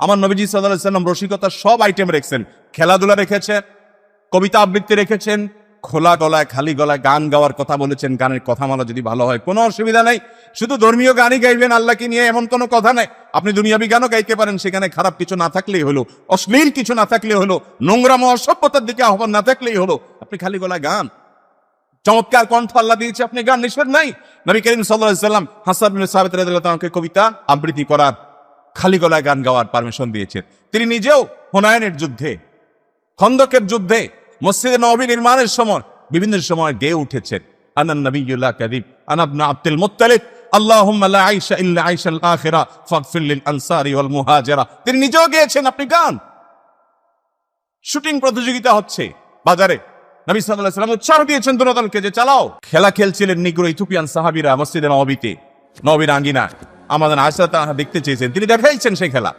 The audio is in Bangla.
আমার নবীজি সাল্লাল্লাহু আলাইহি ওয়াসাল্লাম রসিকতার সব আইটেম রেখেছেন, খেলাধুলা রেখেছেন, কবিতা আবৃত্তি রেখেছেন, খোলা গলায় খালি গলায় গান গাওয়ার কথা বলেছেন। গানের কথামালা যদি ভালো হয় কোনো অসুবিধা নাই, শুধু ধর্মীয় গানই গাইবেন আল্লাহকে নিয়ে এমন কোনো কথা নাই। আপনি দুনিয়াবি গানও গাইতে পারেন, সেখানে খারাপ কিছু না থাকলেই হলো, অশ্লীল কিছু না থাকলেই হলো, নোংরাম অসভ্যতার দিকে আহ্বান না থাকলেই হলো। আপনি খালি গলায় গান, চমৎকার কণ্ঠ আল্লাহ দিয়েছে, আপনি গান, নিষেধ নাই। নবী করিম সাল্লাল্লাহু আলাইহি ওয়াসাল্লাম হাসান ইবনে সাবিত রাদিয়াল্লাহু তাআলাকে কবিতা আবৃত্তি করার, খালি গলায় গান গাওয়ার পারমিশন দিয়েছেন। তিনি নিজেও হুনায়নের যুদ্ধে, খন্দকের যুদ্ধে, মসজিদে নববী নির্মাণের সময় বিভিন্ন সময় গেয়ে উঠেছেন, আনান নবিয়্যু লা কাযিব আনা ইবনে আব্দুল মুত্তালিব আল্লাহুম্মা লা আইশা ইল্লা আইশাল আখিরা ফাগফির লিল আনসারি ওয়াল মুহাজিরা। তিনি নিজেও গেয়েছেন আপনি গান। শুটিং প্রতিযোগিতা হচ্ছে বাজারে, নবী সাল্লাল্লাহু আলাইহি ওয়াসাল্লাম উৎসাহ দিয়েছেন দলকে যে চালাও। খেলা খেলছিলেন নিগ্রো ইথিওপিয়ান সাহাবীরা মসজিদে নববীতে, নবীর আঙ্গিনা। আমাদের আয়েশা তাআলা দেখতে চেয়েছেন, তিনি দেখাইছেন সেই খেলা।